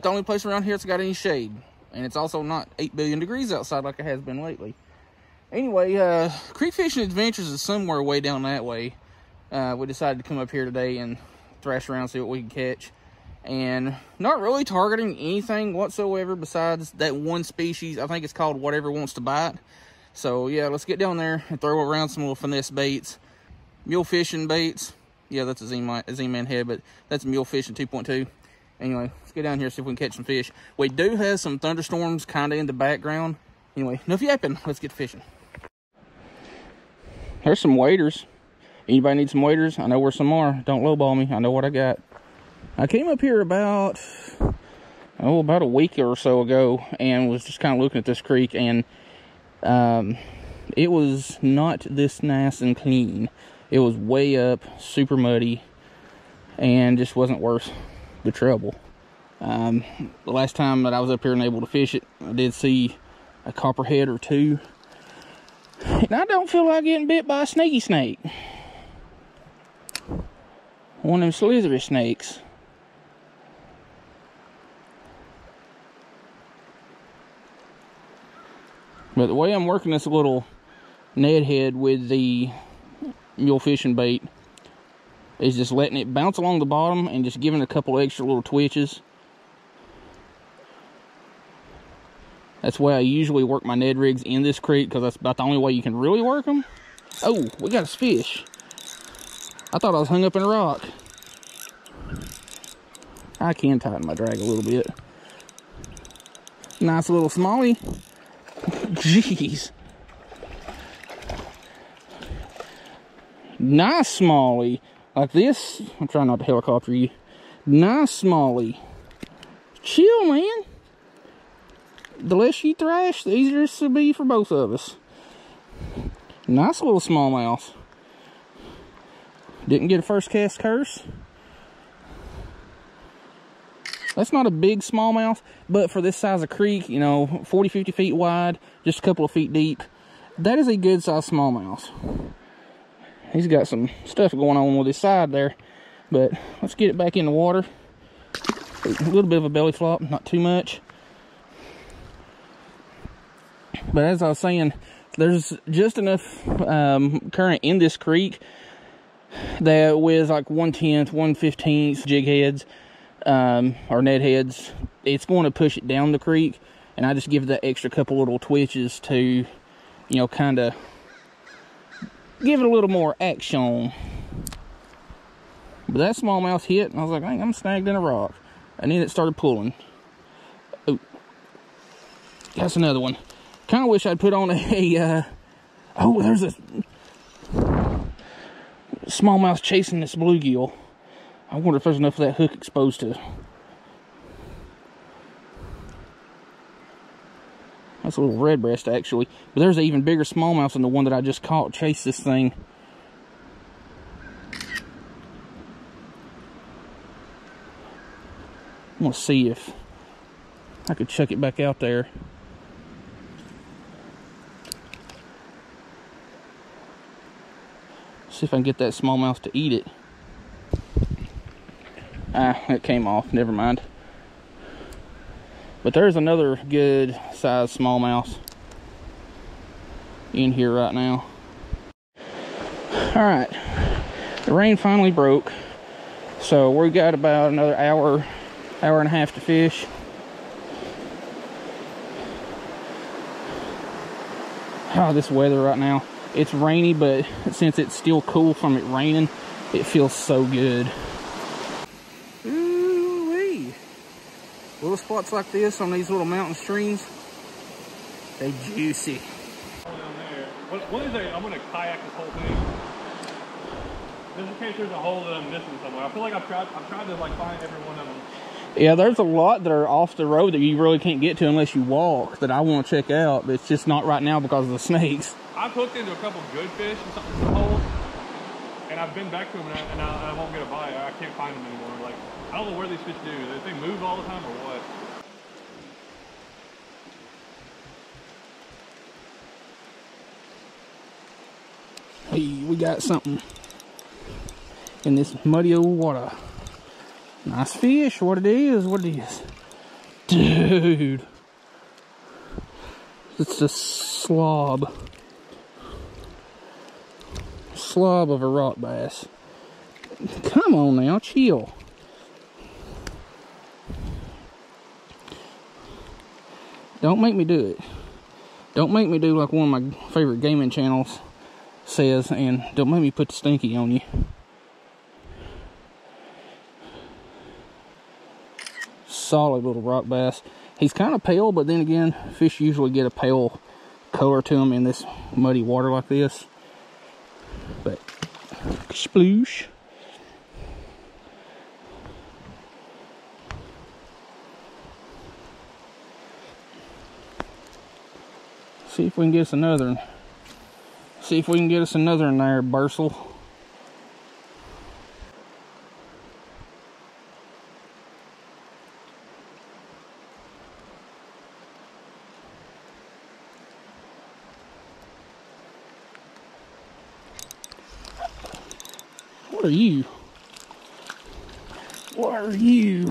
about the only place around here that's got any shade. And it's also not 8 billion degrees outside like it has been lately. Anyway, Creek Fishing Adventures is somewhere way down that way. We decided to come up here today and thrash around, see what we can catch. And not really targeting anything whatsoever besides that one species. I think it's called Whatever Wants to Bite. So yeah, let's get down there and throw around some little finesse baits. Mule fishing baits. Yeah, that's a Z-Man head, but that's mule fishing 2.2. Anyway, let's get down here and see if we can catch some fish. We do have some thunderstorms kind of in the background. Anyway, enough yapping. Let's get fishing. There's some waders. Anybody need some waders? I know where some are. Don't lowball me. I know what I got. I came up here about a week or so ago and was just kind of looking at this creek, and it was not this nice and clean. It was way up, super muddy, and just wasn't worth the trouble. The last time that I was up here and able to fish it, I did see a copperhead or two, and I don't feel like getting bit by a snaky snake. One of them slithery snakes. But the way I'm working this little Ned head with the mule fishing bait is just letting it bounce along the bottom and just giving it a couple extra little twitches. That's why I usually work my Ned rigs in this creek, because that's about the only way you can really work them. Oh, we got a fish. I thought I was hung up in a rock. I can tighten my drag a little bit. Nice little smallie. Jeez. Nice smallie. Like this. I'm trying not to helicopter you. Nice smallie. Chill, man. The less you thrash, the easier it will be for both of us. Nice little smallmouth. Didn't get a first cast curse. That's not a big smallmouth, but for this size of creek, you know, 40, 50 feet wide, just a couple of feet deep, that is a good size smallmouth. He's got some stuff going on with his side there, but let's get it back in the water. A little bit of a belly flop, not too much. But as I was saying, there's just enough current in this creek that with like 1/10, 1/15 jig heads, or Ned heads, it's going to push it down the creek, and I just give that extra couple little twitches to, you know, kind of give it a little more action. But that smallmouth hit, and I was like, I'm snagged in a rock, and then it started pulling. Oh, that's another one. Kind of wish I'd put on a oh, there's a smallmouth chasing this bluegill. I wonder if there's enough of that hook exposed to. That's a little redbreast, actually. But there's an even bigger smallmouth than the one that I just caught. Chase this thing. I'm going to see if I could chuck it back out there. See if I can get that smallmouth to eat it. Ah, it came off. Never mind. But there's another good size smallmouth in here right now. Alright. The rain finally broke. So we got about another hour and a half to fish. Oh, this weather right now. It's rainy, but since it's still cool from it raining, it feels so good. Ooh-wee. Little spots like this on these little mountain streams, they juicy. Down there. What is it? I'm gonna kayak this whole thing. Just in case there's a hole that I'm missing somewhere. I feel like I've tried to like find every one of them. Yeah, there's a lot that are off the road that you really can't get to unless you walk that I want to check out, but it's just not right now because of the snakes. I've hooked into a couple good fish and some holes, and I've been back to them and I won't get a bite. I can't find them anymore. Like, I don't know where these fish do. Do they move all the time or what? Hey, we got something in this muddy old water. Nice fish, what it is. Dude. It's a slob. Slob of a rock bass. Come on now, chill. Don't make me do it. Don't make me do like one of my favorite gaming channels says, and don't make me put the stinky on you. Solid little rock bass. He's kind of pale, but then again, fish usually get a pale color to them in this muddy water like this. But sploosh. See if we can get us another one. See if we can get us another in there, Bursel. What are you? What are you?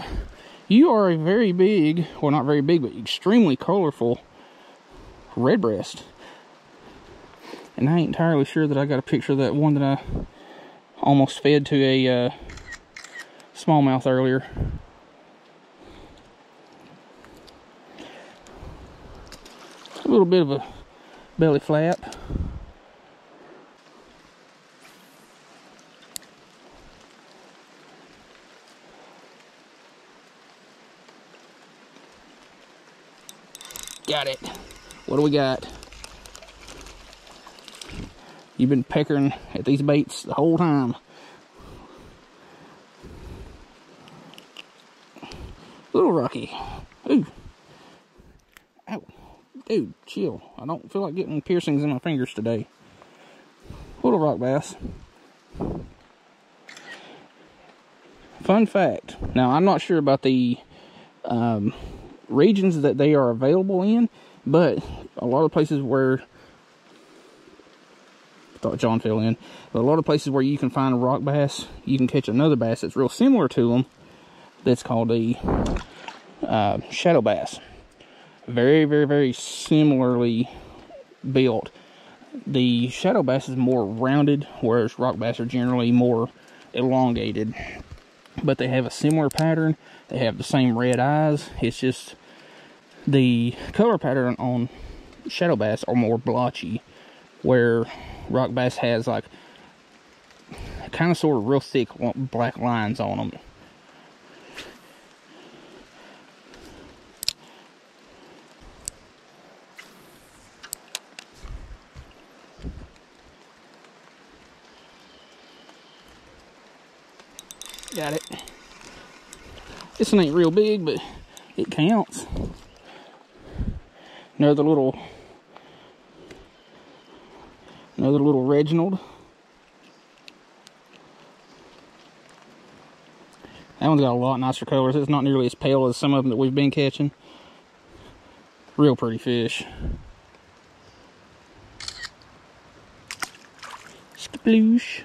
You are a very big, well, not very big, but extremely colorful redbreast. And I ain't entirely sure that I got a picture of that one that I almost fed to a smallmouth earlier. A little bit of a belly flap. Got it. What do we got? You've been peckering at these baits the whole time. Little rocky. Ooh. Ow. Dude, chill. I don't feel like getting piercings in my fingers today. Little rock bass. Fun fact. Now, I'm not sure about the regions that they are available in, but a lot of places where, I thought John fell in, but a lot of places where you can find a rock bass, you can catch another bass that's real similar to them, that's called a shadow bass. Very, very, very similarly built. The shadow bass is more rounded, whereas rock bass are generally more elongated, but they have a similar pattern. They have the same red eyes. It's just the color pattern on shadow bass are more blotchy, where rock bass has like kind of sort of real thick black lines on them. Got it. This one ain't real big, but it counts. Another little Reginald. That one's got a lot nicer colors. It's not nearly as pale as some of them that we've been catching. Real pretty fish. Sploosh.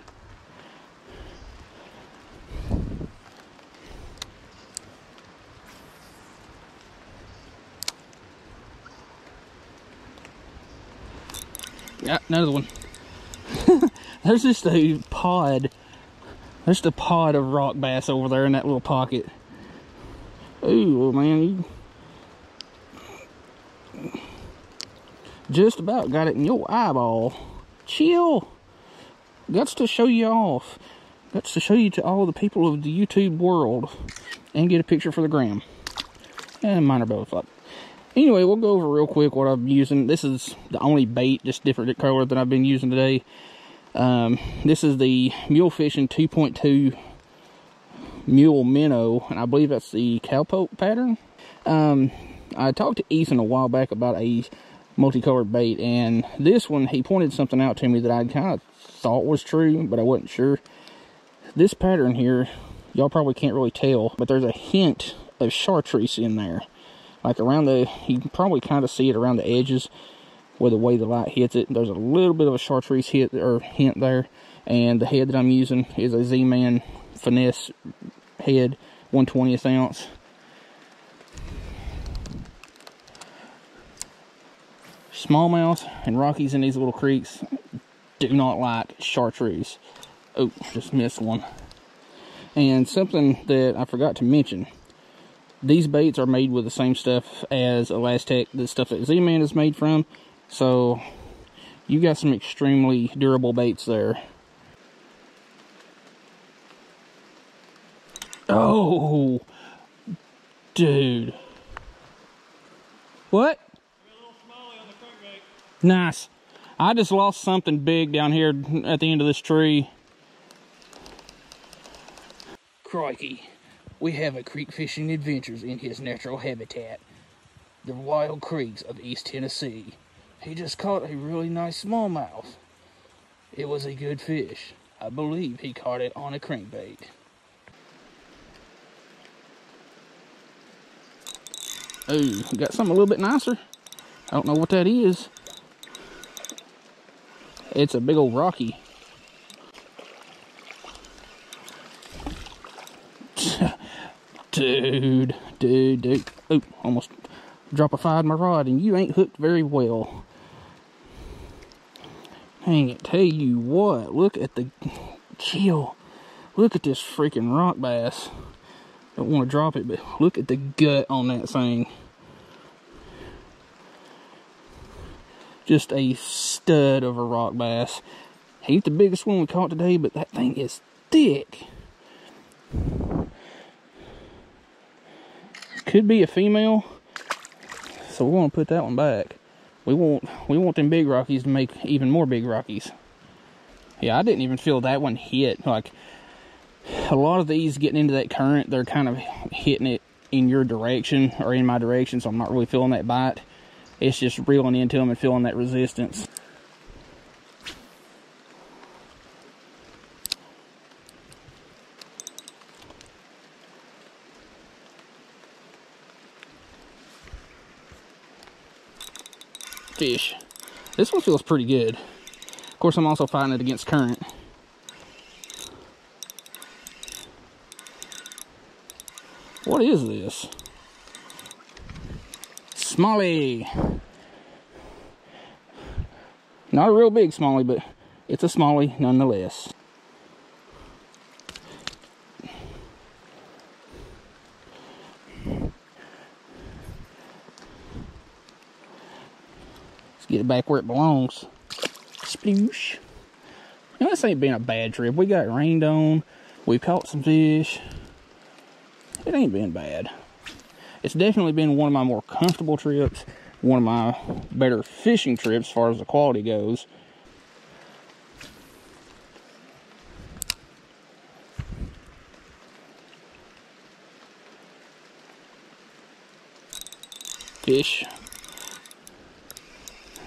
Got another one. There's just a pod. There's a pod of rock bass over there in that little pocket. Ooh, man, you just about got it in your eyeball. Chill. Guts to show you off. Guts to show you to all the people of the YouTube world. And get a picture for the gram. And minor belly flop. Anyway, we'll go over real quick what I'm using. This is the only bait, just different color that I've been using today. This is the Mule Fishing 2.2 Mule Minnow, and I believe that's the cowpoke pattern. I talked to Ethan a while back about a multicolored bait, and this one, he pointed something out to me that I kind of thought was true, but I wasn't sure. This pattern here, y'all probably can't really tell, but there's a hint of chartreuse in there. Like around the, you can probably kind of see it around the edges where the way the light hits it. There's a little bit of a chartreuse hint there. And the head that I'm using is a Z-Man Finesse head, 1/20th ounce. Smallmouth and rockies in these little creeks do not like chartreuse. Oh, just missed one. And something that I forgot to mention, these baits are made with the same stuff as Elastec, the stuff that Z-Man is made from. So you got some extremely durable baits there. Oh, dude. What? Nice. I just lost something big down here at the end of this tree. Crikey. We have a creek fishing adventures in his natural habitat, the wild creeks of East Tennessee. He just caught a really nice smallmouth. It was a good fish. I believe he caught it on a crankbait. Oh, got something a little bit nicer. I don't know what that is. It's a big old rocky. Dude. Oh, almost drop-a-fied my rod, and you ain't hooked very well. Hang it, tell you what, look at the chill. Look at this freaking rock bass. Don't want to drop it, but look at the gut on that thing. Just a stud of a rock bass. He ain't the biggest one we caught today, but that thing is thick. Could be a female, so we're gonna put that one back. We want them big rockies to make even more big rockies. Yeah, I didn't even feel that one hit. Like, a lot of these getting into that current, they're kind of hitting it in your direction or in my direction, so I'm not really feeling that bite. It's just reeling into them and feeling that resistance. Fish. This one feels pretty good. Of course, I'm also fighting it against current. What is this? Smallie. Not a real big smallie, but it's a smallie nonetheless. Get it back where it belongs. Sploosh. Now, this ain't been a bad trip. We got rained on. We caught some fish. It ain't been bad. It's definitely been one of my more comfortable trips. One of my better fishing trips as far as the quality goes. Fish.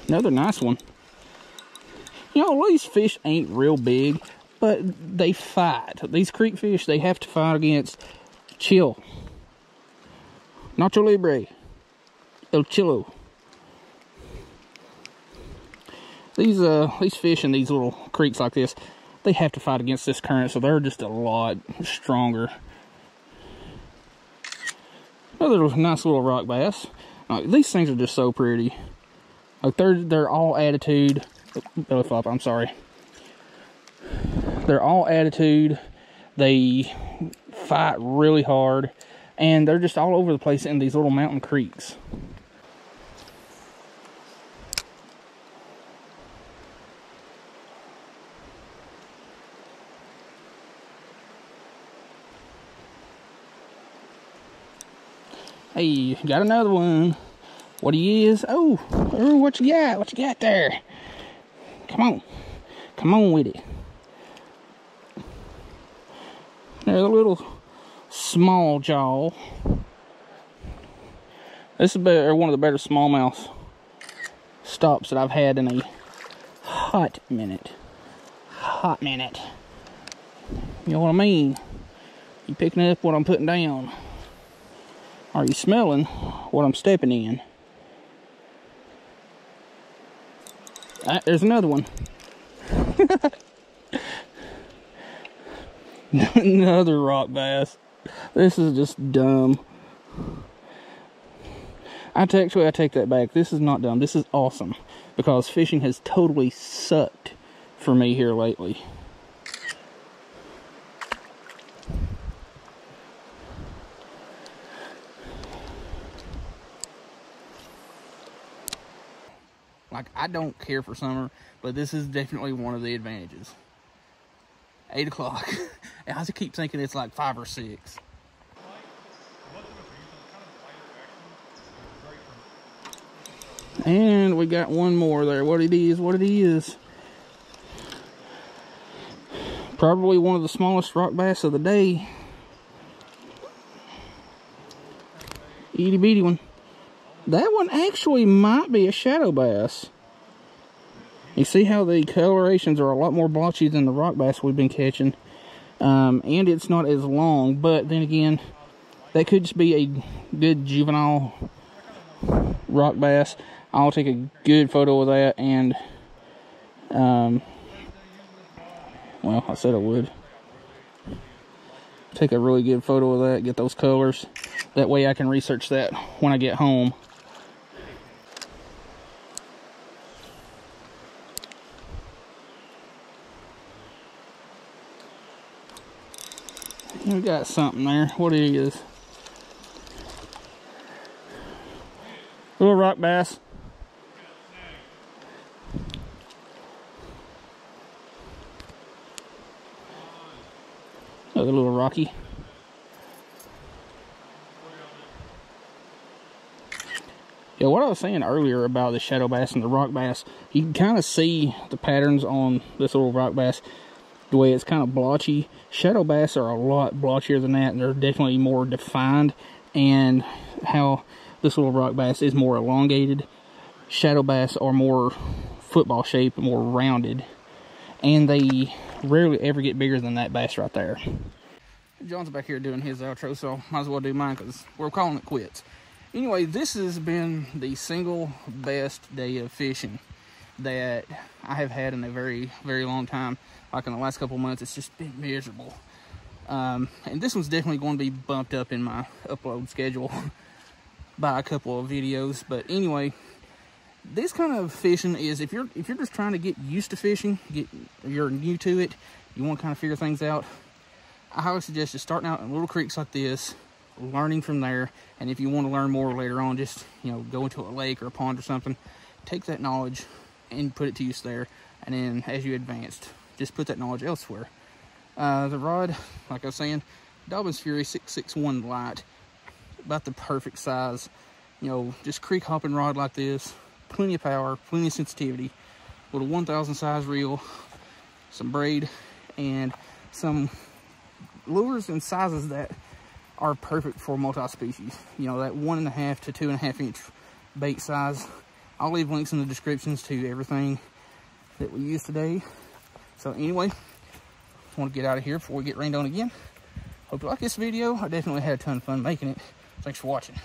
Another nice one. You know, these fish ain't real big, but they fight. These creek fish, they have to fight against chill. Nacho Libre. El Chilo. These fish in these little creeks like this, they have to fight against this current, so they're just a lot stronger. Another nice little rock bass. These things are just so pretty. Like they're all attitude. Belly flop, I'm sorry. They're all attitude. They fight really hard, and they're just all over the place in these little mountain creeks. Hey, got another one. What he is? Oh, what you got? What you got there? Come on with it. There's a little small jaw. This is one of the better smallmouth stops that I've had in a hot minute. You know what I mean? You picking up what I'm putting down? Are you smelling what I'm stepping in? There's another one. Another rock bass. This is just dumb. I take that back. This is not done. This is awesome because fishing has totally sucked for me here lately. Like, I don't care for summer, but this is definitely one of the advantages. 8 o'clock. I just keep thinking it's like 5 or 6. And we got one more there. What it is. Probably one of the smallest rock bass of the day. Itty bitty one. That one actually might be a shadow bass. You see how the colorations are a lot more blotchy than the rock bass we've been catching. And it's not as long, but then again, that could just be a good juvenile rock bass. I'll take a good photo of that, and well, I said I would. Take a really good photo of that, get those colors. That way I can research that when I get home. We got something there. What it is? Little rock bass. Another little rocky. Yeah, what I was saying earlier about the shadow bass and the rock bass, you can kind of see the patterns on this little rock bass, the way it's kind of blotchy. Shadow bass are a lot blotchier than that, and they're definitely more defined, and how this little rock bass is more elongated. Shadow bass are more football shaped, more rounded, and they rarely ever get bigger than that bass right there. John's back here doing his outro, so might as well do mine because we're calling it quits. Anyway, this has been the single best day of fishing that I have had in a very, very long time. Like in the last couple months, it's just been miserable. And this one's definitely going to be bumped up in my upload schedule by a couple of videos. But anyway, this kind of fishing is, if you're just trying to get used to fishing, you're new to it, you want to kind of figure things out, I highly suggest just starting out in little creeks like this, learning from there. And if you want to learn more later on, just, you know, go into a lake or a pond or something, take that knowledge and put it to use there. And then as you advanced, just put that knowledge elsewhere. The rod, like I was saying, Dobyns Fury 661 Lite, about the perfect size. You know, just creek hopping rod like this, plenty of power, plenty of sensitivity, little 1000 size reel, some braid, and some lures and sizes that are perfect for multi-species. You know, that 1.5 to 2.5 inch bait size. I'll leave links in the descriptions to everything that we use today. So anyway, I want to get out of here before we get rained on again. Hope you like this video. I definitely had a ton of fun making it. Thanks for watching.